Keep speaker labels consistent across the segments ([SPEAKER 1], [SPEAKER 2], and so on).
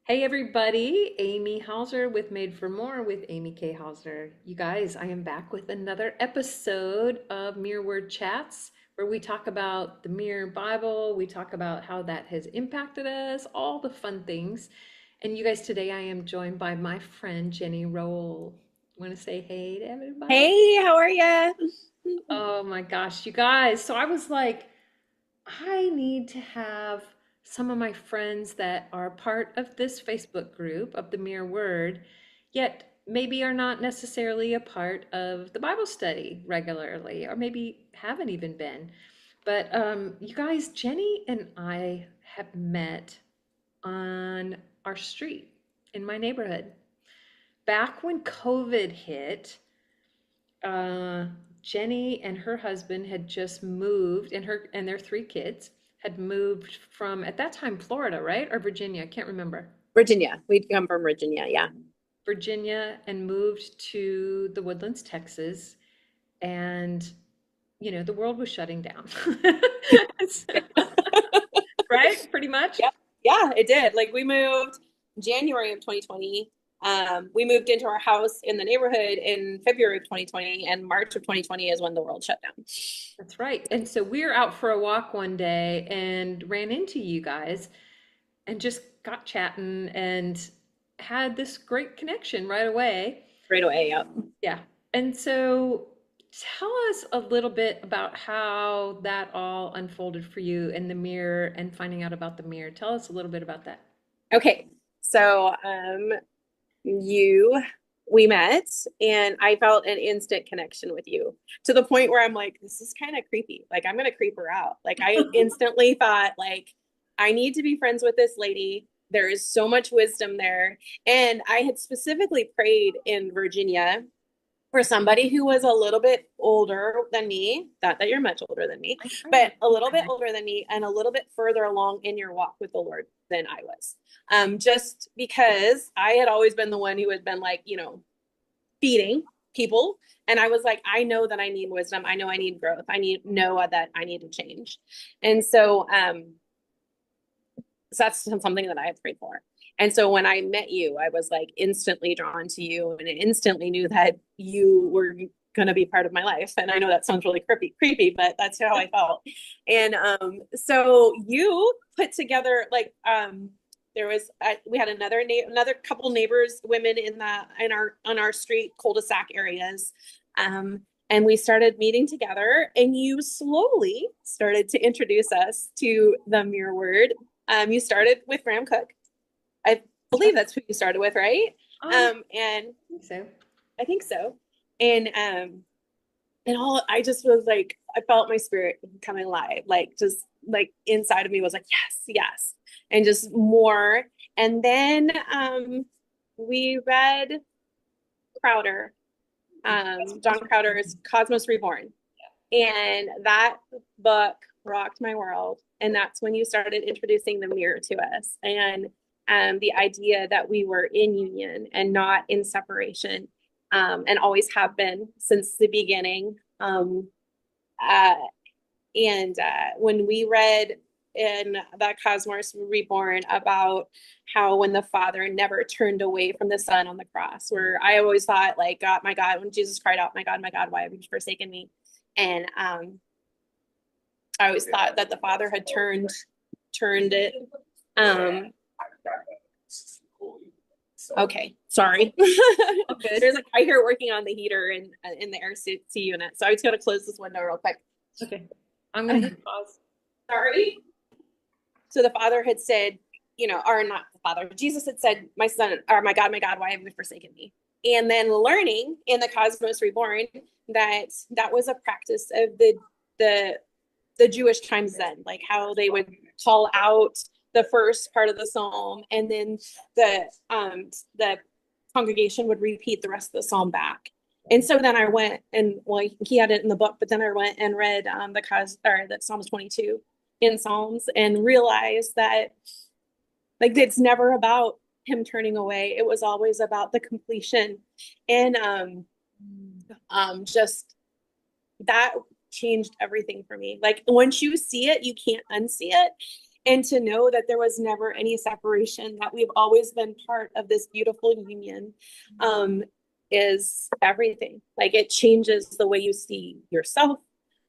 [SPEAKER 1] Hey everybody, Amy Hauser with Made for More with Amy K. Hauser. You guys, I am back with another episode of Mere Word Chats where we talk about the Mere Bible, we talk about how that has impacted us, all the fun things. And you guys, today I am joined by my friend Jeni Rowell. Want to say hey to everybody?
[SPEAKER 2] Hey, how are you?
[SPEAKER 1] Oh my gosh, you guys. So I was like, I need to have some of my friends that are part of this Facebook group of the Mere Word, yet maybe are not necessarily a part of the Bible study regularly, or maybe haven't even been. But you guys, Jenny and I have met on our street in my neighborhood. Back when COVID hit, uh, Jenny and her husband had just moved, and her and their three kids had moved from at that time Florida, right? Or Virginia, I can't remember.
[SPEAKER 2] Virginia. We'd come from Virginia, yeah.
[SPEAKER 1] Virginia and moved to the Woodlands, Texas, and the world was shutting down. Right? Pretty much.
[SPEAKER 2] Yep. Yeah, it did. Like we moved January of 2020. We moved into our house in the neighborhood in February of 2020, and March of 2020 is when the world shut down.
[SPEAKER 1] That's right. And so we were out for a walk one day and ran into you guys and just got chatting and had this great connection right away.
[SPEAKER 2] Right away, yep.
[SPEAKER 1] Yeah. And so tell us a little bit about how that all unfolded for you in the mirror and finding out about the mirror. Tell us a little bit about that.
[SPEAKER 2] Okay. So, you we met and I felt an instant connection with you to the point where I'm like, this is kind of creepy. Like I'm gonna creep her out. Like I instantly thought, like, I need to be friends with this lady. There is so much wisdom there. And I had specifically prayed in Virginia for somebody who was a little bit older than me, not that you're much older than me,
[SPEAKER 1] I'm
[SPEAKER 2] but a little bit
[SPEAKER 1] like,
[SPEAKER 2] older than me and a little bit further along in your walk with the Lord than I was. Just because I had always been the one who had been like, feeding people. And I was like, I know that I need wisdom. I know I need growth. I need know that I need to change. And so that's something that I have prayed for. And so when I met you, I was like instantly drawn to you and instantly knew that you were going to be part of my life. And I know that sounds really creepy, but that's how I felt. And so you put together like there was we had another couple neighbors, women in our on our street cul-de-sac areas. And we started meeting together, and you slowly started to introduce us to the Mere Word. You started with Graham Cook. I believe that's who you started with, right?
[SPEAKER 1] I
[SPEAKER 2] And
[SPEAKER 1] think so.
[SPEAKER 2] I think so. And all I just was like, I felt my spirit coming alive, like just like inside of me was like, yes, yes, and just more. And then we read Crowder, John Crowder's Cosmos Reborn, and that book rocked my world. And that's when you started introducing the mirror to us and the idea that we were in union and not in separation, and always have been since the beginning. Uh, and when we read in that Cosmos Reborn about how when the Father never turned away from the Son on the cross, where I always thought, like, God, my God, when Jesus cried out, my God, why have you forsaken me? And I always thought that the Father had turned it. Um, okay, sorry.
[SPEAKER 1] Oh, good.
[SPEAKER 2] There's a guy here working on the heater in the AC unit, so I was gonna close this window real quick.
[SPEAKER 1] Okay. I'm gonna hit pause.
[SPEAKER 2] Sorry. So the Father had said, or not the Father, Jesus had said, my son, or my God, why have you forsaken me? And then learning in the Cosmos Reborn that was a practice of the Jewish times then, like how they would call out the first part of the psalm, and then the congregation would repeat the rest of the psalm back. And so then I went and, well, he had it in the book, but then I went and read the Psalms 22 in Psalms and realized that like it's never about him turning away. It was always about the completion. And just that changed everything for me. Like once you see it, you can't unsee it. and to know that there was never any separation, that we've always been part of this beautiful union, um, is everything. Like it changes the way you see yourself,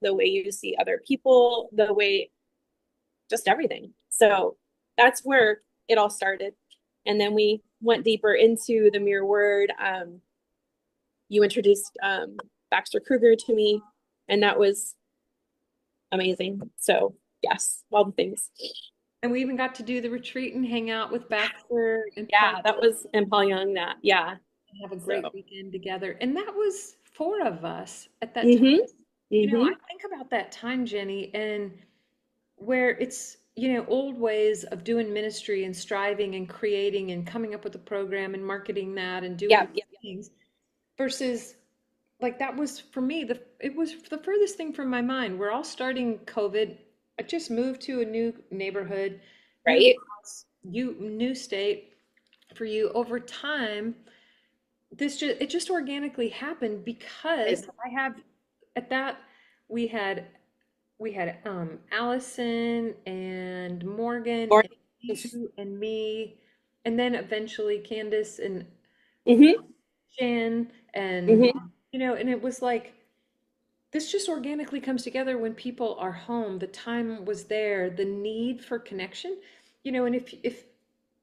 [SPEAKER 2] the way you see other people, the way just everything. So that's where it all started. And then we went deeper into the mere word. You introduced Baxter Kruger to me, and that was amazing. So yes, all the things.
[SPEAKER 1] And we even got to do the retreat and hang out with Baxter and Paul
[SPEAKER 2] Yeah, that was and Paul Young. That yeah.
[SPEAKER 1] and have a
[SPEAKER 2] So.
[SPEAKER 1] great weekend together. And that was four of us at that time.
[SPEAKER 2] Mm-hmm.
[SPEAKER 1] You know, I
[SPEAKER 2] Mm-hmm.
[SPEAKER 1] think about that time, Jenny, and where it's, old ways of doing ministry and striving and creating and coming up with a program and marketing that and doing
[SPEAKER 2] Yeah.
[SPEAKER 1] these
[SPEAKER 2] Yeah.
[SPEAKER 1] things versus like that was for me it was the furthest thing from my mind. We're all starting COVID. I just moved to a new neighborhood, new
[SPEAKER 2] Right.
[SPEAKER 1] house, new state. For you over time, it just organically happened because
[SPEAKER 2] Is
[SPEAKER 1] I have at that we had Allison and Morgan
[SPEAKER 2] more.
[SPEAKER 1] and you and me, and then eventually Candace and
[SPEAKER 2] Mm-hmm.
[SPEAKER 1] Jen, and
[SPEAKER 2] Mm-hmm.
[SPEAKER 1] and it was like this just organically comes together when people are home. The time was there, the need for connection, and if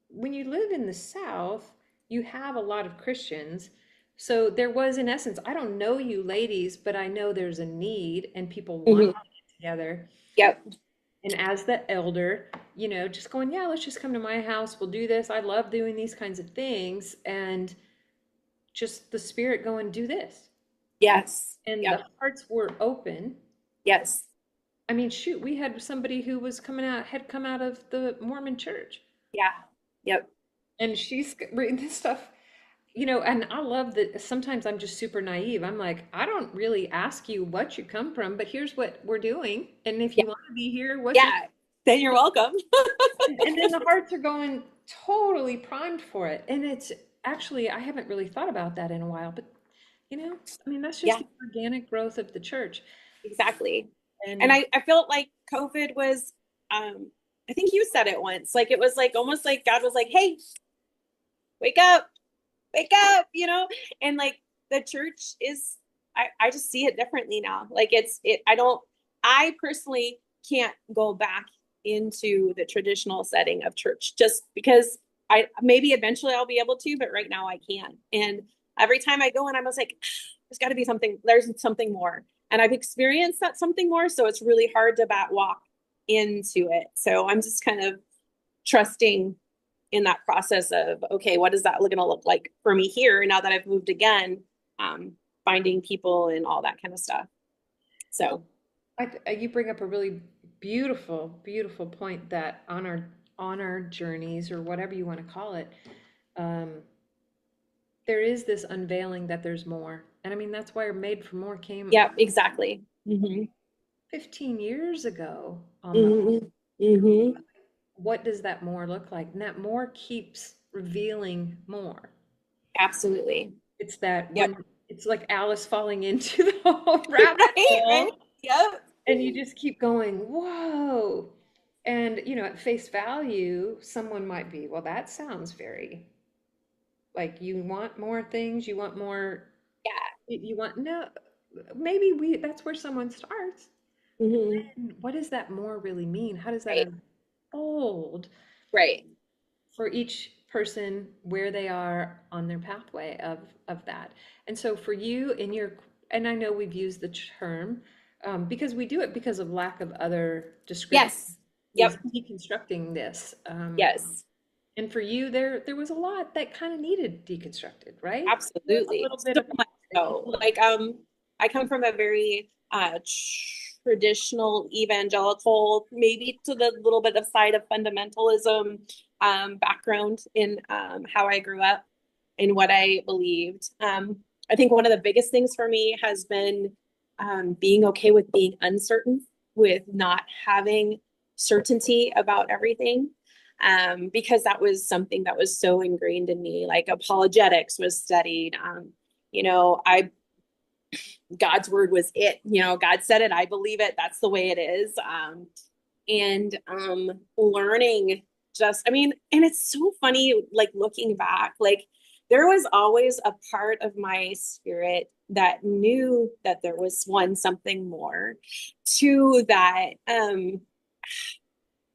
[SPEAKER 1] when you live in the South, you have a lot of Christians. So there was, in essence, I don't know you ladies, but I know there's a need and people want
[SPEAKER 2] Mm-hmm.
[SPEAKER 1] to get together.
[SPEAKER 2] Yep.
[SPEAKER 1] And as the elder, just going, yeah, let's just come to my house. We'll do this. I love doing these kinds of things. And just the spirit going, do this.
[SPEAKER 2] Yes.
[SPEAKER 1] And
[SPEAKER 2] Yep.
[SPEAKER 1] the hearts were open.
[SPEAKER 2] Yes.
[SPEAKER 1] I mean, shoot, we had somebody who was had come out of the Mormon church.
[SPEAKER 2] Yeah. Yep.
[SPEAKER 1] And she's reading this stuff. And I love that sometimes I'm just super naive. I'm like, I don't really ask you what you come from, but here's what we're doing. And if
[SPEAKER 2] Yeah.
[SPEAKER 1] you want to be here, what's your,
[SPEAKER 2] Yeah. Then you're welcome.
[SPEAKER 1] and then the hearts are going totally primed for it. And it's actually, I haven't really thought about that in a while, but I mean, that's just
[SPEAKER 2] Yeah.
[SPEAKER 1] the organic growth of the church.
[SPEAKER 2] Exactly. And
[SPEAKER 1] And
[SPEAKER 2] I felt like COVID was, I think you said it once, like it was like almost like God was like, hey, wake up, and like the church is, I just see it differently now. Like I personally can't go back into the traditional setting of church just because maybe eventually I'll be able to, but right now I can't. And every time I go in, I'm just like, there's got to be something, there's something more. And I've experienced that something more. So it's really hard to walk into it. So I'm just kind of trusting in that process of, okay, what is that going to look like for me here now that I've moved again, um, finding people and all that kind of stuff.
[SPEAKER 1] well,
[SPEAKER 2] So
[SPEAKER 1] you bring up a really beautiful, beautiful point that on our journeys or whatever you want to call it, um, there is this unveiling that there's more. And I mean, that's why Made for More came
[SPEAKER 2] yeah, exactly. Mm-hmm.
[SPEAKER 1] 15 years ago almost.
[SPEAKER 2] Mm-hmm. Mm-hmm.
[SPEAKER 1] What does that more look like? And that more keeps revealing more.
[SPEAKER 2] Absolutely.
[SPEAKER 1] It's that
[SPEAKER 2] Yep.
[SPEAKER 1] when it's like Alice falling into the whole rabbit
[SPEAKER 2] Right, right.
[SPEAKER 1] hole,
[SPEAKER 2] Yep.
[SPEAKER 1] and you just keep going, whoa. And, at face value, someone might be, well, that sounds very like you want more things, you want more,
[SPEAKER 2] Yeah.
[SPEAKER 1] you want, no, that's where someone starts.
[SPEAKER 2] Mm-hmm.
[SPEAKER 1] And what does that more really mean? How does that
[SPEAKER 2] Right.
[SPEAKER 1] unfold
[SPEAKER 2] Right.
[SPEAKER 1] for each person where they are on their pathway of that? And so for you in your, and I know we've used the term because we do it because of lack of other description,
[SPEAKER 2] Yes.
[SPEAKER 1] is
[SPEAKER 2] Yep.
[SPEAKER 1] deconstructing this.
[SPEAKER 2] Yes.
[SPEAKER 1] And for you, there was a lot that kind of needed deconstructed, right? A
[SPEAKER 2] Absolutely.
[SPEAKER 1] little bit
[SPEAKER 2] So
[SPEAKER 1] of
[SPEAKER 2] much so. Like, I come from a very traditional evangelical, maybe to the little bit of side of fundamentalism background in how I grew up and what I believed. I think one of the biggest things for me has been being okay with being uncertain, with not having certainty about everything, because that was something that was so ingrained in me. Like apologetics was studied. I God's word was it. God said it. I believe it. That's the way it is. and learning just, I mean, and it's so funny, like looking back, like there was always a part of my spirit that knew that there was one, something more, two, that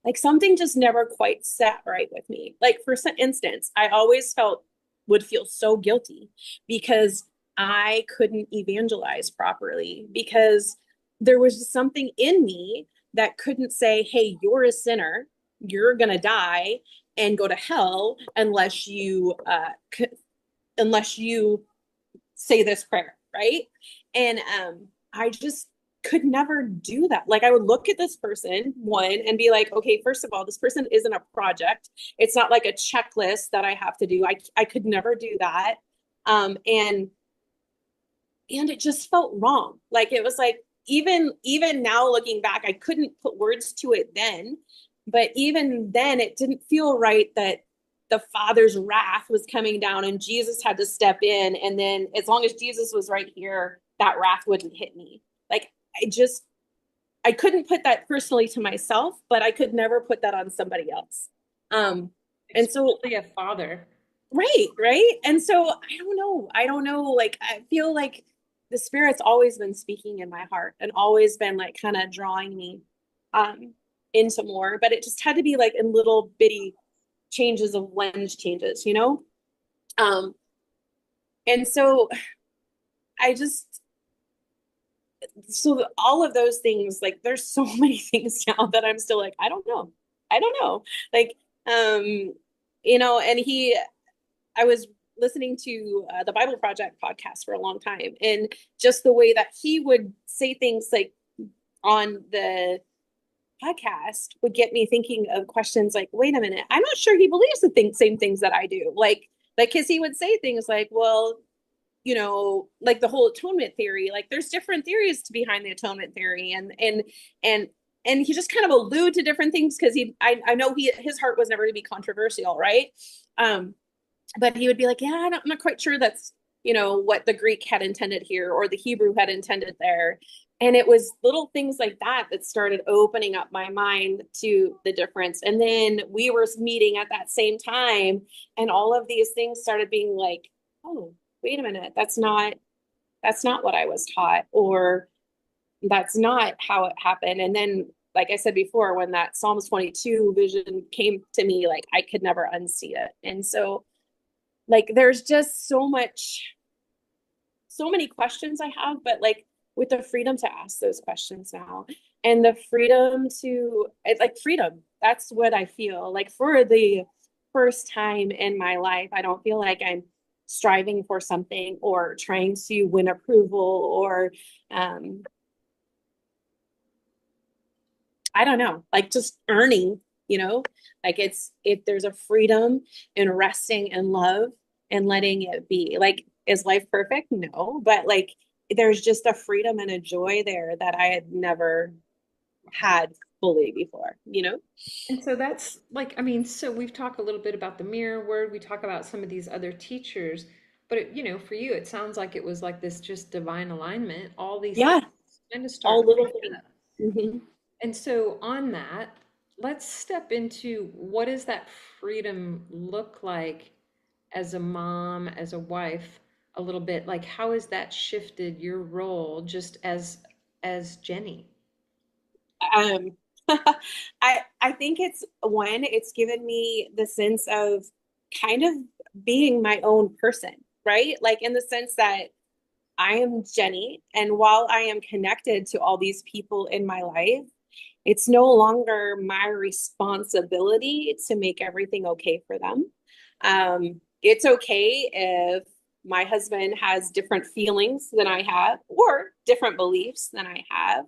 [SPEAKER 2] like something just never quite sat right with me. Like for instance, I always felt would feel so guilty because I couldn't evangelize properly because there was just something in me that couldn't say, "Hey, you're a sinner. You're going to die and go to hell unless you say this prayer, right?" And I just could never do that. Like I would look at this person, one, and be like, okay, first of all, this person isn't a project. It's not like a checklist that I have to do. I could never do that. Um, and and it just felt wrong. Like it was like even now looking back, I couldn't put words to it then, but even then it didn't feel right that the Father's wrath was coming down and Jesus had to step in, and then as long as Jesus was right here, that wrath wouldn't hit me. Like I just I couldn't put that personally to myself, but I could never put that on somebody else. Um and so
[SPEAKER 1] Especially a father.
[SPEAKER 2] right, right. And so I don't know. I don't know. Like I feel like the spirit's always been speaking in my heart and always been like kind of drawing me um into more, but it just had to be like in little bitty changes of lens changes, you know? Um and so I just so all of those things, like there's so many things now that I'm still like, I don't know. I don't know. Like and I was listening to the Bible Project podcast for a long time, and just the way that he would say things like on the podcast would get me thinking of questions like, wait a minute, I'm not sure he believes the same things that I do. Like, because he would say things like, well, like the whole atonement theory, like there's different theories behind the atonement theory, and and he just kind of allude to different things because I know his heart was never to be controversial, right? Um, but he would be like, yeah, I'm not quite sure that's, what the Greek had intended here or the Hebrew had intended there. And it was little things like that that started opening up my mind to the difference. And then we were meeting at that same time, and all of these things started being like, oh, wait a minute, that's not what I was taught, or that's not how it happened. And then, like I said before, when that Psalms 22 vision came to me, like I could never unsee it. And so like there's just so many questions I have, but like with the freedom to ask those questions now and the freedom to like freedom, that's what I feel like for the first time in my life. I don't feel like I'm striving for something or trying to win approval or um I don't know, like just earning, like there's a freedom in resting in love and letting it be. Like, is life perfect? No, but like there's just a freedom and a joy there that I had never had fully before.
[SPEAKER 1] And so that's like, I mean, so we've talked a little bit about the mirror word, we talk about some of these other teachers, but for you, it sounds like it was like this just divine alignment, all these
[SPEAKER 2] Yeah,
[SPEAKER 1] things kind of
[SPEAKER 2] all
[SPEAKER 1] start
[SPEAKER 2] little
[SPEAKER 1] lining
[SPEAKER 2] things.
[SPEAKER 1] up.
[SPEAKER 2] Mhm.
[SPEAKER 1] And so on that, let's step into what does that freedom look like as a mom, as a wife, a little bit, like how has that shifted your role just as Jenny?
[SPEAKER 2] Um, I think it's given me the sense of kind of being my own person, right? Like in the sense that I am Jenny, and while I am connected to all these people in my life, it's no longer my responsibility to make everything okay for them. It's okay if my husband has different feelings than I have or different beliefs than I have.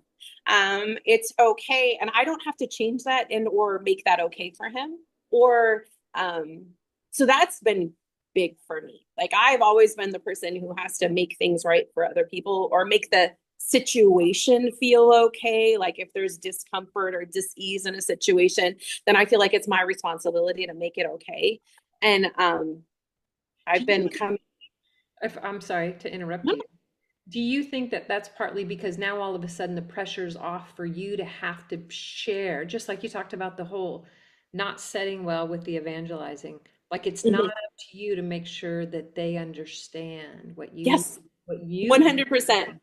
[SPEAKER 2] It's okay, and I don't have to change that and or make that okay for him. Or um, so that's been big for me. Like I've always been the person who has to make things right for other people or make the situation feel okay. Like if there's discomfort or dis-ease in a situation, then I feel like it's my responsibility to make it okay. And I've
[SPEAKER 1] Can you,
[SPEAKER 2] been coming.
[SPEAKER 1] if I'm sorry to interrupt
[SPEAKER 2] No,
[SPEAKER 1] you. Do you think that that's partly because now all of a sudden the pressure's off for you to have to share, just like you talked about the whole not setting well with the evangelizing. Like it's not
[SPEAKER 2] Mhm.
[SPEAKER 1] up to you to make sure that they understand
[SPEAKER 2] Yes,
[SPEAKER 1] what you believe.
[SPEAKER 2] 100%.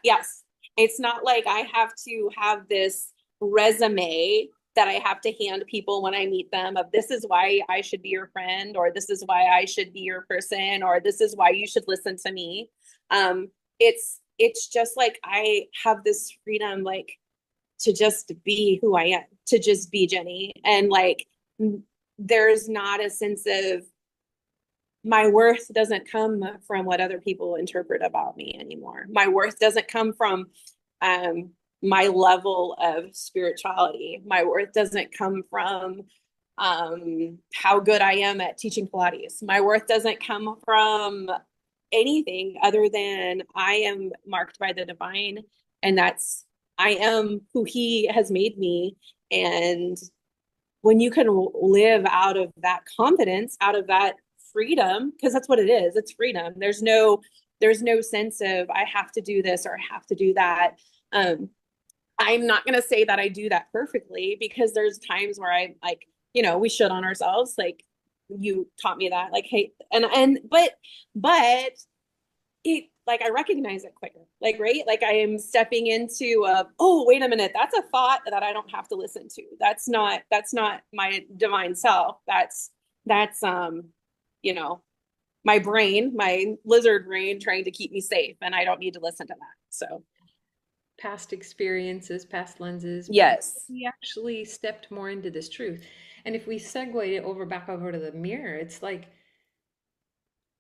[SPEAKER 2] Yes. It's not like I have to have this resume that I have to hand people when I meet them of this is why I should be your friend, or this is why I should be your person, or this is why you should listen to me. Um, it's just like I have this freedom, like to just be who I am, to just be Jeni. And like there's not a sense of my worth doesn't come from what other people interpret about me anymore. My worth doesn't come from um, my level of spirituality. My worth doesn't come from how good I am at teaching Pilates. My worth doesn't come from anything other than I am marked by the divine, and that's I am who He has made me. And when you can live out of that confidence, out of that freedom, because that's what it is, it's freedom. There's no sense of I have to do this or I have to do that. um I'm not going to say that I do that perfectly, because there's times where I like, we shit on ourselves, like you taught me that, like, hey, but it, like, I recognize it quicker, like, right, like I am stepping into oh, wait a minute, that's a thought that I don't have to listen to. That's not my divine self. That's you know my brain, my lizard brain, trying to keep me safe, and I don't need to listen to that. So
[SPEAKER 1] Past experiences, past lenses, because
[SPEAKER 2] yes.
[SPEAKER 1] we actually stepped more into this truth. And if we segue it over back over to the mirror, it's like,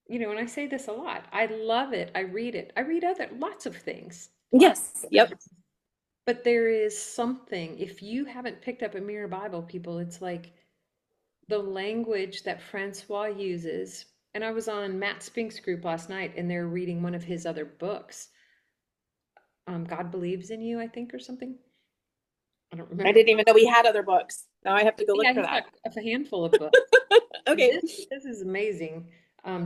[SPEAKER 1] and I say this a lot. I love it. I read it. I read other lots of things, lots
[SPEAKER 2] Yes.
[SPEAKER 1] of other
[SPEAKER 2] Yep.
[SPEAKER 1] things. But there is something, if you haven't picked up a mirror Bible, people, it's like the language that Francois uses. And I was on Matt Spink's group last night, and they're reading one of his other books, God Believes in You, I think, or something. I don't
[SPEAKER 2] I
[SPEAKER 1] remember.
[SPEAKER 2] didn't even know we had other books. Now I have to go look
[SPEAKER 1] Yeah,
[SPEAKER 2] for
[SPEAKER 1] he's got
[SPEAKER 2] that.
[SPEAKER 1] a handful of books.
[SPEAKER 2] Okay.
[SPEAKER 1] This is amazing.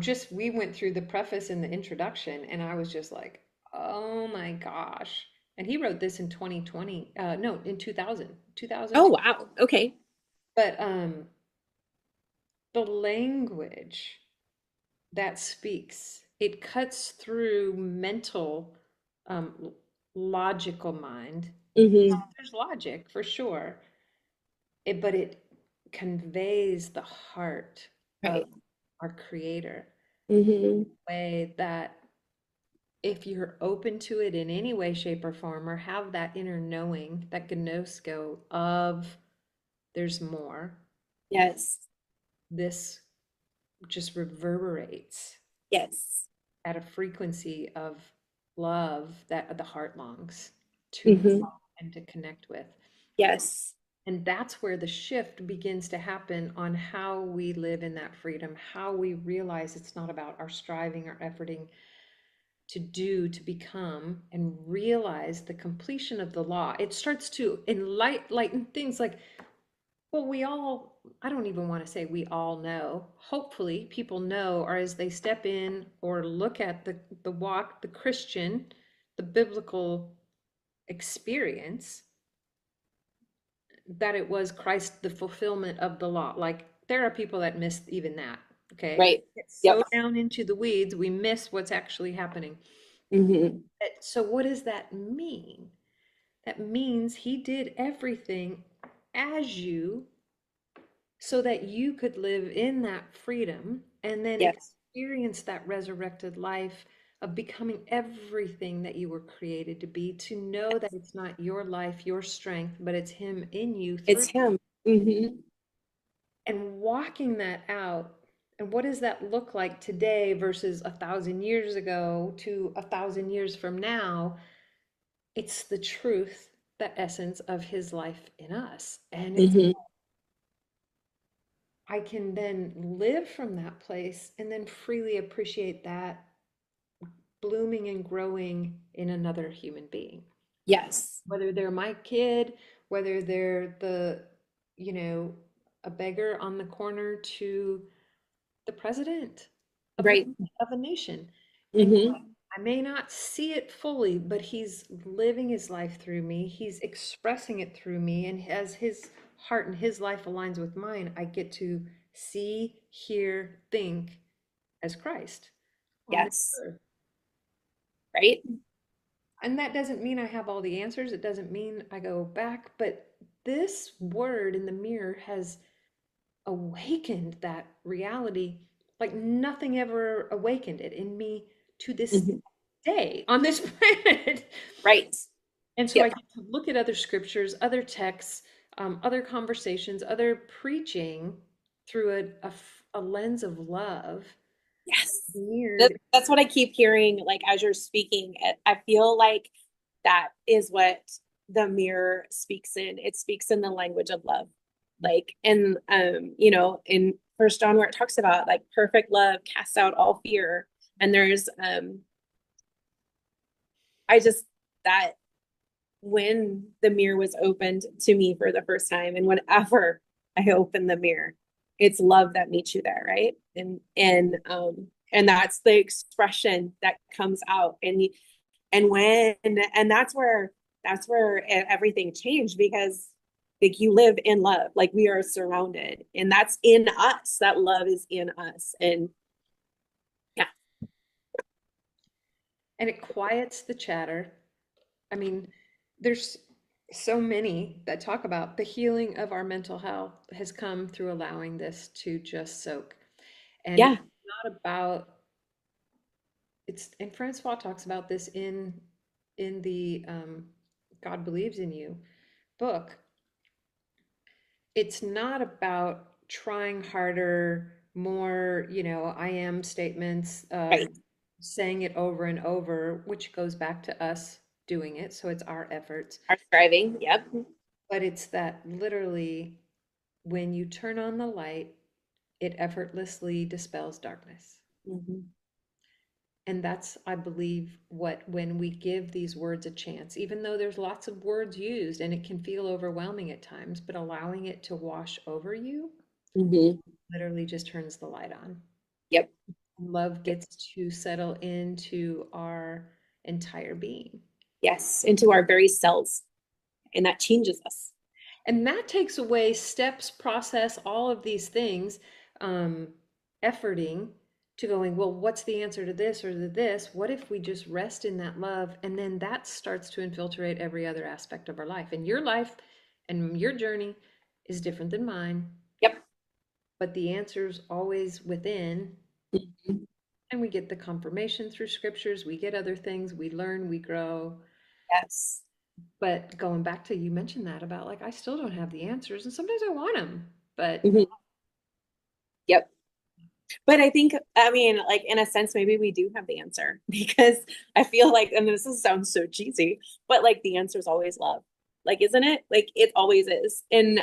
[SPEAKER 1] Just we went through the preface and the introduction, and I was just like, oh my gosh. And he wrote this in 2020, no, in 2000,
[SPEAKER 2] Oh
[SPEAKER 1] 2002.
[SPEAKER 2] wow. Okay.
[SPEAKER 1] But the language that speaks, it cuts through mental, um, logical mind.
[SPEAKER 2] Mm-hmm.
[SPEAKER 1] There's logic for sure, but it conveys the heart of
[SPEAKER 2] Right.
[SPEAKER 1] our creator
[SPEAKER 2] Mm-hmm.
[SPEAKER 1] way that if you're open to it in any way, shape, or form, or have that inner knowing, that gnosko of there's more,
[SPEAKER 2] Yes.
[SPEAKER 1] this just reverberates
[SPEAKER 2] Yes.
[SPEAKER 1] at a frequency of love that the heart longs to know
[SPEAKER 2] Mm-hmm.
[SPEAKER 1] and to connect with.
[SPEAKER 2] Yes.
[SPEAKER 1] And that's where the shift begins to happen on how we live in that freedom, how we realize it's not about our striving or efforting to do, to become, and realize the completion of the law. It starts to enlighten things like, well, I don't even want to say we all know. Hopefully, people know, or as they step in or look at the walk, the Christian, the biblical experience, that it was Christ, the fulfillment of the law. Like there are people that miss even that. Okay.
[SPEAKER 2] Right.
[SPEAKER 1] Get
[SPEAKER 2] Yep.
[SPEAKER 1] so down into the weeds, we miss what's actually happening.
[SPEAKER 2] Mm-hmm.
[SPEAKER 1] So, what does that mean? That means he did everything as you so that you could live in that freedom and then
[SPEAKER 2] Yes.
[SPEAKER 1] experience that resurrected life of becoming everything that you were created to be, to know that it's not your life, your strength, but it's him in you through,
[SPEAKER 2] It's him. Mm-hmm.
[SPEAKER 1] and walking that out. And what does that look like today versus 1,000 years ago to 1,000 years from now? It's the truth, that essence of his life in us. And it's,
[SPEAKER 2] Mm-hmm.
[SPEAKER 1] I can then live from that place and then freely appreciate that blooming and growing in another human being.
[SPEAKER 2] Yes.
[SPEAKER 1] Whether they're my kid, whether they're you know, a beggar on the corner to the president of
[SPEAKER 2] Right.
[SPEAKER 1] a nation. And
[SPEAKER 2] Mm-hmm.
[SPEAKER 1] I may not see it fully, but he's living his life through me. He's expressing it through me. And as his heart and his life aligns with mine, I get to see, hear, think as Christ on this
[SPEAKER 2] Yes.
[SPEAKER 1] earth.
[SPEAKER 2] Right?
[SPEAKER 1] And that doesn't mean I have all the answers. It doesn't mean I go back, but this word in the mirror has awakened that reality like nothing ever awakened it in me to this
[SPEAKER 2] Mhm.
[SPEAKER 1] day on this planet.
[SPEAKER 2] Right.
[SPEAKER 1] And so I
[SPEAKER 2] Yep.
[SPEAKER 1] get to look at other scriptures, other texts, other conversations, other preaching through a lens of love,
[SPEAKER 2] Yes.
[SPEAKER 1] mirrored.
[SPEAKER 2] That's what I keep hearing, like as you're speaking. I feel like that is what the mirror speaks in. It speaks in the language of love. Like, and in First John, where it talks about like perfect love casts out all fear. And there's I just that when the mirror was opened to me for the first time, and whenever I open the mirror, it's love that meets you there, right? And that's the expression that comes out. And when and that's where everything changed, because like you live in love, like we are surrounded, and that's in us. That love is in us. And yeah.
[SPEAKER 1] And it quiets the chatter. I mean, there's so many that talk about the healing of our mental health has come through allowing this to just soak. And it's
[SPEAKER 2] Yeah.
[SPEAKER 1] not about it's and Francois talks about this in the God Believes in You book. It's not about trying harder, more, I am statements,
[SPEAKER 2] Right.
[SPEAKER 1] saying it over and over, which goes back to us doing it. So it's our efforts.
[SPEAKER 2] Our striving. Yep.
[SPEAKER 1] But it's that literally when you turn on the light, it effortlessly dispels darkness.
[SPEAKER 2] Mm-hmm.
[SPEAKER 1] And that's, I believe, what when we give these words a chance, even though there's lots of words used and it can feel overwhelming at times, but allowing it to wash over you
[SPEAKER 2] Mm-hmm.
[SPEAKER 1] literally just turns the light on.
[SPEAKER 2] Yep.
[SPEAKER 1] Love gets to settle into our entire being.
[SPEAKER 2] Yes. Into our very cells. And that changes us.
[SPEAKER 1] And that takes away steps, process, all of these things, um, efforting to going, well, what's the answer to this or to this? What if we just rest in that love? And then that starts to infiltrate every other aspect of our life. And your life and your journey is different than mine,
[SPEAKER 2] Yep.
[SPEAKER 1] but the answer's always within.
[SPEAKER 2] Mhm.
[SPEAKER 1] And we get the confirmation through scriptures, we get other things, we learn, we grow.
[SPEAKER 2] Yes.
[SPEAKER 1] But going back to you mentioned that about like, I still don't have the answers, and sometimes I want them, but
[SPEAKER 2] Mhm. Yep. But I think, I mean, like in a sense, maybe we do have the answer because I feel like, and sounds so cheesy, but like the answer is always love. Like, isn't it? Like it always is. And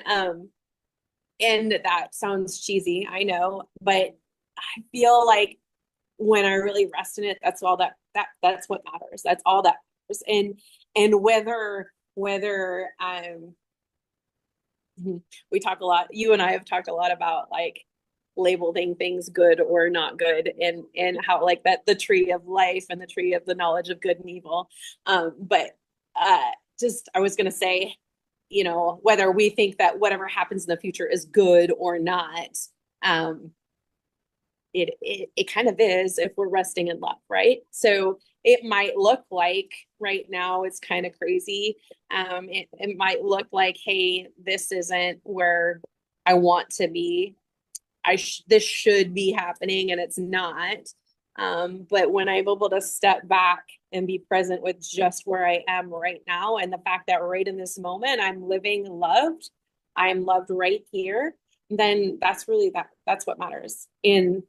[SPEAKER 2] that sounds cheesy, I know, but I feel like when I really rest in it, that's all that's what matters. That's all that matters. And whether we talk a lot, you and I have talked a lot about like labeling things good or not good, and how like that the tree of life and the tree of the knowledge of good and evil. But uh just I was gonna say, whether we think that whatever happens in the future is good or not, um, it kind of is if we're resting in love, right? So it might look like right now it's kind of crazy. It might look like, hey, this isn't where I want to be. This should be happening and it's not. But when I'm able to step back and be present with just where I am right now, and the fact that right in this moment I'm living loved, I'm loved right here, then that's what matters. In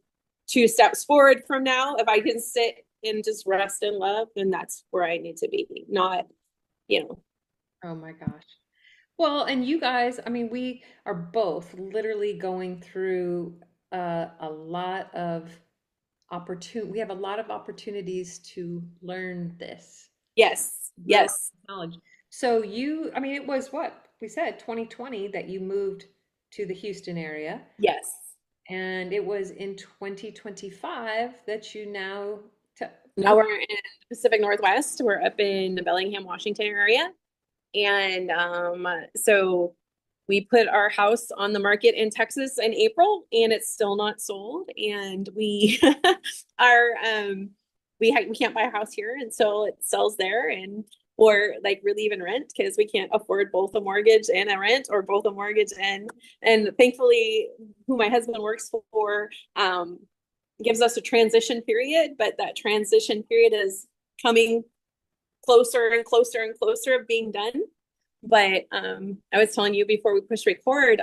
[SPEAKER 2] 2 steps forward from now, if I can sit and just rest in love, then that's where I need to be. Not, you know,
[SPEAKER 1] oh my gosh. Well, and you guys, I mean, we are both literally going through a lot of we have a lot of opportunities to learn this,
[SPEAKER 2] yes,
[SPEAKER 1] grow
[SPEAKER 2] yes,
[SPEAKER 1] knowledge. So I mean, it was what we said, 2020 that you moved to the Houston area,
[SPEAKER 2] yes,
[SPEAKER 1] and it was in 2025 that you now To,
[SPEAKER 2] Now we're in the Pacific Northwest. We're up in the Bellingham, Washington area. And so we put our house on the market in Texas in April, and it's still not sold. And we are we can't buy a house here until it sells there, and or like relieve and rent because we can't afford both a mortgage and a rent, or both a mortgage and thankfully, who my husband works for, gives us a transition period, but that transition period is coming closer and closer and closer of being done. But I was telling you before we push record,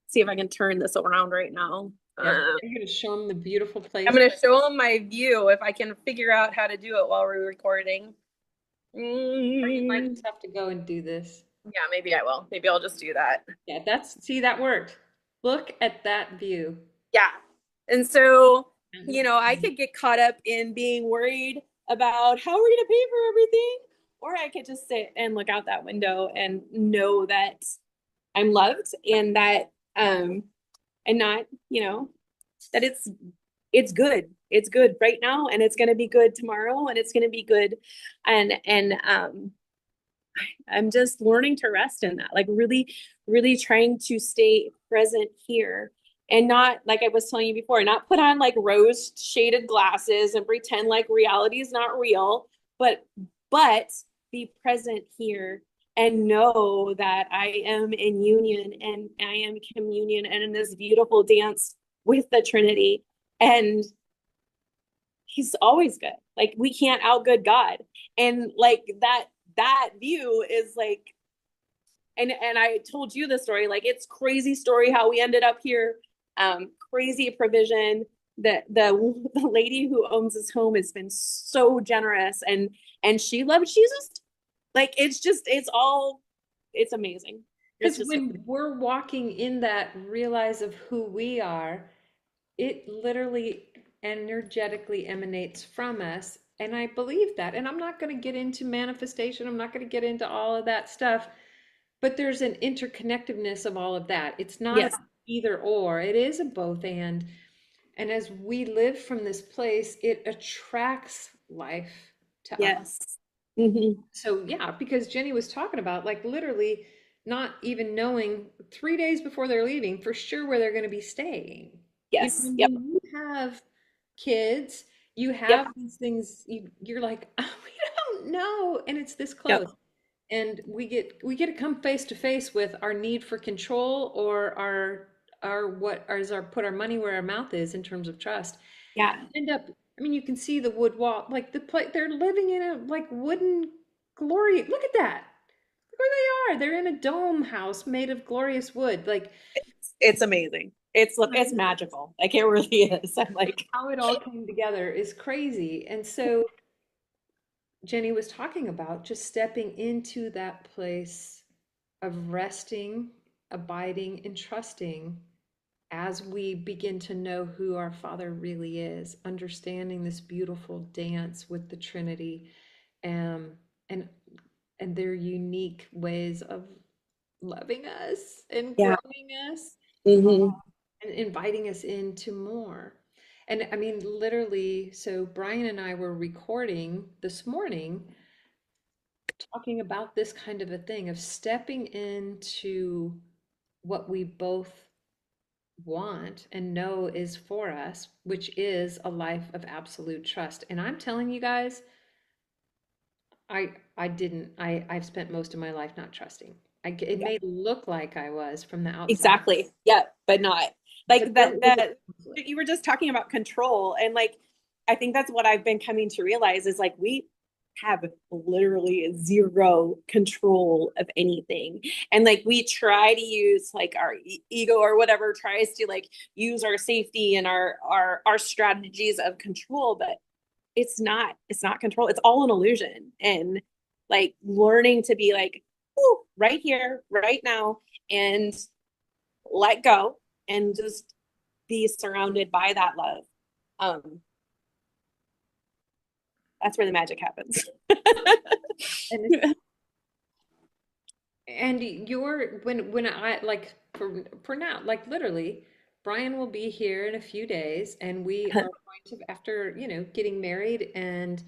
[SPEAKER 2] see if I can turn this around right now.
[SPEAKER 1] yeah, I'm going to show them the beautiful
[SPEAKER 2] I'm
[SPEAKER 1] place.
[SPEAKER 2] gonna show them my view if I can figure out how to do it while we're recording.
[SPEAKER 1] Or you might
[SPEAKER 2] Mm,
[SPEAKER 1] just have to go and do this.
[SPEAKER 2] yeah, maybe I will. Maybe I'll just do that.
[SPEAKER 1] Yeah, see, that worked. Look at that view.
[SPEAKER 2] Yeah. And so,
[SPEAKER 1] And
[SPEAKER 2] I could get caught up in being worried about how we're gonna pay for everything, or I could just sit and look out that window and know that I'm loved, and that and not, that it's good. It's good right now, and it's gonna be good tomorrow, and it's gonna be good. And I'm just learning to rest in that, like really, really trying to stay present here, and not, like I was telling you before, not put on like rose shaded glasses and pretend like reality is not real, but but be present here and know that I am in union and I am communion and in this beautiful dance with the Trinity. And he's always good. Like we can't outgood God. And like that view is like, and I told you the story, like it's crazy story how we ended up here. Crazy provision. The lady who owns this home has been so generous, and she loves Jesus. Like it's amazing. It's
[SPEAKER 1] because
[SPEAKER 2] just
[SPEAKER 1] when we're walking in that realize of who we are, it literally energetically emanates from us. And I believe that. And I'm not going to get into manifestation, I'm not going to get into all of that stuff. But there's an interconnectedness of all of that. It's not a
[SPEAKER 2] yes,
[SPEAKER 1] either or, it is a both and. And as we live from this place, it attracts life to us.
[SPEAKER 2] yes. Mm-hmm.
[SPEAKER 1] So, yeah, because Jenny was talking about like literally not even knowing 3 days before they're leaving for sure where they're going to be staying.
[SPEAKER 2] Yes.
[SPEAKER 1] And
[SPEAKER 2] Yep.
[SPEAKER 1] when you have kids, you
[SPEAKER 2] Yep.
[SPEAKER 1] have these things, you're like, oh, we don't know. And it's this close.
[SPEAKER 2] Yep.
[SPEAKER 1] And we get to come face to face with our need for control, or our what is our put our money where our mouth is in terms of trust.
[SPEAKER 2] Yeah.
[SPEAKER 1] End up, I mean, you can see the wood wall, like the place they're living in, a like wooden glory. Look at that. Look where they are. They're in a dome house made of glorious wood. Like,
[SPEAKER 2] It's amazing. It's magical. Like it really is. I'm like,
[SPEAKER 1] how it all came together is crazy. And so Jenny was talking about just stepping into that place of resting, abiding, and trusting as we begin to know who our Father really is, understanding this beautiful dance with the Trinity, um, and and their unique ways of loving us and
[SPEAKER 2] yeah.
[SPEAKER 1] growing us
[SPEAKER 2] Hmm.
[SPEAKER 1] and inviting us into more. And I mean, literally, so Brian and I were recording this morning talking about this kind of a thing of stepping into what we both want and know is for us, which is a life of absolute trust. And I'm telling you guys, I didn't. I've spent most of my life not trusting. It
[SPEAKER 2] Yeah.
[SPEAKER 1] may look like I was from the outside,
[SPEAKER 2] Exactly. Yeah, but not
[SPEAKER 1] but
[SPEAKER 2] like
[SPEAKER 1] there
[SPEAKER 2] that.
[SPEAKER 1] was a
[SPEAKER 2] That
[SPEAKER 1] conflict.
[SPEAKER 2] you were just talking about control, and like I think that's what I've been coming to realize is like we have literally zero control of anything, and like we try to use like our ego or whatever tries to like use our safety and our strategies of control, but it's not control. It's all an illusion, and like learning to be like, ooh, right here, right now, and let go and just be surrounded by that love. Um, that's where the magic happens.
[SPEAKER 1] And you're when I like for now, like literally, Brian will be here in a few days, and we are going after, getting married and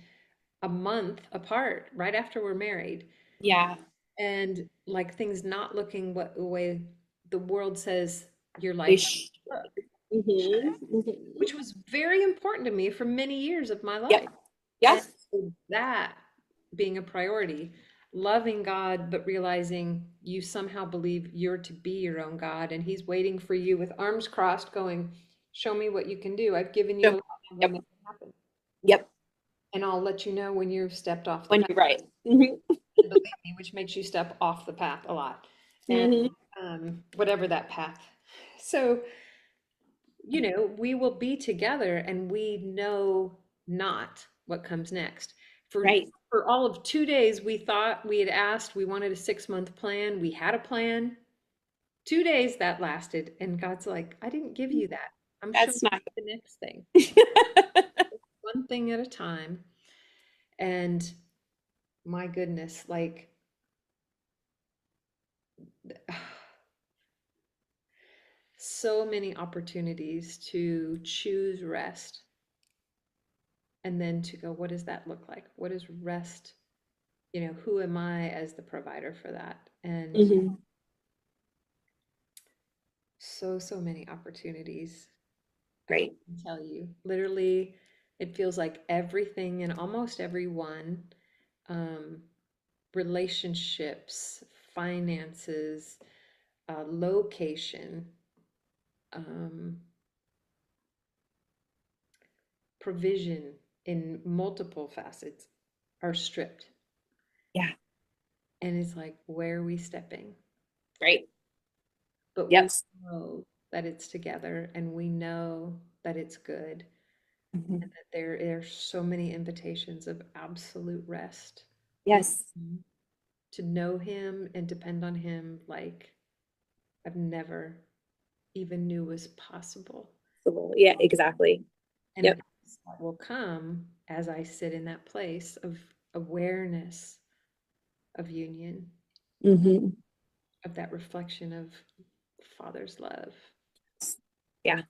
[SPEAKER 1] a month apart, right after we're married,
[SPEAKER 2] Yeah.
[SPEAKER 1] and like things not looking what the way the world says your
[SPEAKER 2] They
[SPEAKER 1] life
[SPEAKER 2] sh
[SPEAKER 1] should look,
[SPEAKER 2] hmm
[SPEAKER 1] which was very important to me for many years of my
[SPEAKER 2] Yep.
[SPEAKER 1] life.
[SPEAKER 2] Yeah.
[SPEAKER 1] And so that being a priority, loving God, but realizing you somehow believe you're to be your own God, and He's waiting for you with arms crossed, going, "Show me what you can do. I've given you a
[SPEAKER 2] Yep.
[SPEAKER 1] lot, I will
[SPEAKER 2] Yep.
[SPEAKER 1] make it happen.
[SPEAKER 2] Yep.
[SPEAKER 1] And I'll let you know when you've stepped off the
[SPEAKER 2] When
[SPEAKER 1] path."
[SPEAKER 2] you're right.
[SPEAKER 1] And believe me, which makes you step off the path a lot. And
[SPEAKER 2] Hmm
[SPEAKER 1] whatever that path. So, we will be together and we know not what comes next. For
[SPEAKER 2] Right.
[SPEAKER 1] for all of 2 days, we thought we had asked, we wanted a 6-month plan. We had a plan. 2 days that lasted, and God's like, I didn't give you that. I'm showing
[SPEAKER 2] That's not
[SPEAKER 1] you the next thing, one thing at a time. And my goodness, like so many opportunities to choose rest and then to go, what does that look like? What is rest? Who am I as the provider for that? And
[SPEAKER 2] hmm
[SPEAKER 1] so many opportunities. I can't
[SPEAKER 2] Right.
[SPEAKER 1] even tell you. Literally, it feels like everything and almost everyone, um, relationships, finances, location, um, provision in multiple facets are stripped.
[SPEAKER 2] Yeah.
[SPEAKER 1] And it's like, where are we stepping?
[SPEAKER 2] Right.
[SPEAKER 1] But we
[SPEAKER 2] Yes.
[SPEAKER 1] know that it's together and we know that it's good.
[SPEAKER 2] hmm
[SPEAKER 1] And that there are so many invitations of absolute rest in
[SPEAKER 2] Yes.
[SPEAKER 1] Him, to know Him and depend on Him like I've never even knew was possible.
[SPEAKER 2] So, yeah, exactly.
[SPEAKER 1] And
[SPEAKER 2] Yep.
[SPEAKER 1] that will come as I sit in that place of awareness of union,
[SPEAKER 2] hmm
[SPEAKER 1] of that reflection of Father's love.
[SPEAKER 2] Yeah,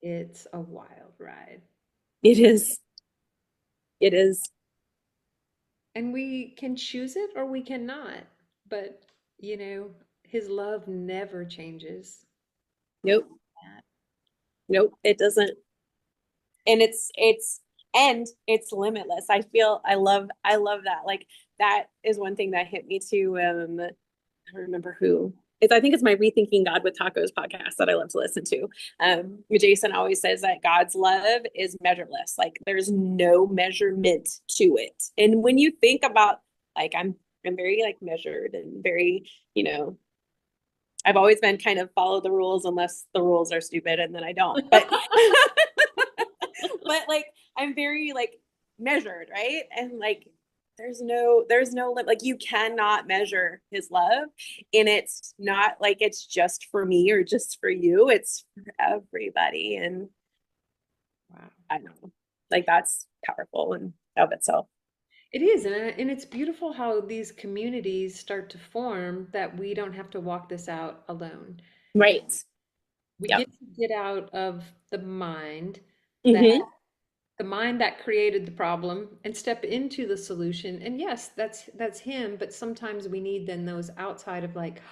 [SPEAKER 1] It's a wild ride.
[SPEAKER 2] it is. It is.
[SPEAKER 1] And we can choose it or we cannot. But, His love never changes.
[SPEAKER 2] Nope. Nope. It doesn't. And it's limitless. I love that. Like that is one thing that hit me too. I don't remember who. I think it's my Rethinking God with Tacos podcast that I love to listen to. Jason always says that God's love is measureless. Like there's no measurement to it. And when you think about like I'm very like measured and very, you know, I've always been kind of follow the rules unless the rules are stupid and then I don't. But but like I'm very like measured, right? And like there's no like you cannot measure his love, and it's not like it's just for me or just for you, it's for everybody. And
[SPEAKER 1] Wow.
[SPEAKER 2] I don't know, like that's powerful in of itself.
[SPEAKER 1] It is. And it's beautiful how these communities start to form that we don't have to walk this out alone.
[SPEAKER 2] Right.
[SPEAKER 1] We
[SPEAKER 2] Yep.
[SPEAKER 1] get to get out of that
[SPEAKER 2] hmm
[SPEAKER 1] the mind that created the problem and step into the solution. And yes, that's him, but sometimes we need then those outside of like,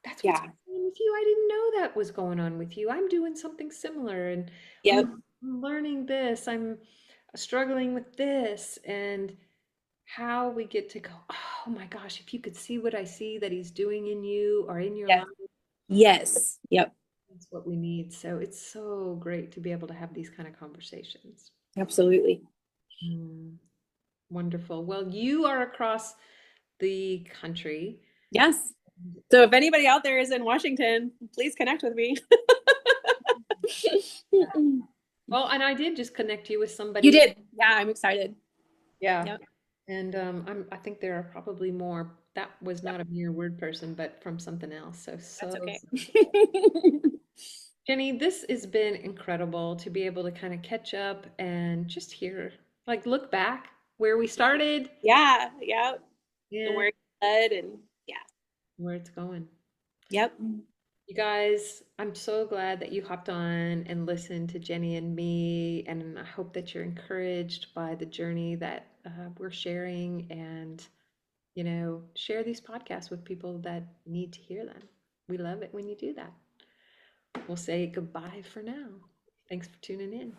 [SPEAKER 1] that's what's
[SPEAKER 2] Yeah.
[SPEAKER 1] going on with you. I didn't know that was going on with you. I'm doing something similar and
[SPEAKER 2] Yep.
[SPEAKER 1] I'm learning this. I'm struggling with this. And how we get to go, oh my gosh, if you could see what I see that he's doing in you or in your
[SPEAKER 2] Yes.
[SPEAKER 1] life,
[SPEAKER 2] Yes. Yep.
[SPEAKER 1] that's what we need. So it's so great to be able to have these kind of conversations.
[SPEAKER 2] Absolutely.
[SPEAKER 1] Mm, wonderful. Well, you are across the country.
[SPEAKER 2] Yes. So if anybody out there is in Washington, please connect with me.
[SPEAKER 1] Well, and I did just connect you with
[SPEAKER 2] You
[SPEAKER 1] somebody.
[SPEAKER 2] did. Yeah, I'm excited.
[SPEAKER 1] Yeah.
[SPEAKER 2] Yep.
[SPEAKER 1] And I think there are probably more. That was
[SPEAKER 2] Yep.
[SPEAKER 1] not a mere word person, but from something else. So,
[SPEAKER 2] That's okay.
[SPEAKER 1] so Jenny, this has been incredible to be able to kind of catch up and just hear, like, look back where we started
[SPEAKER 2] Yeah. Yep. And
[SPEAKER 1] and
[SPEAKER 2] where it's led and yeah.
[SPEAKER 1] where it's going.
[SPEAKER 2] Yep.
[SPEAKER 1] You guys, I'm so glad that you hopped on and listened to Jenny and me, and I hope that you're encouraged by the journey that we're sharing, and share these podcasts with people that need to hear them. We love it when you do that. We'll say goodbye for now. Thanks for tuning in.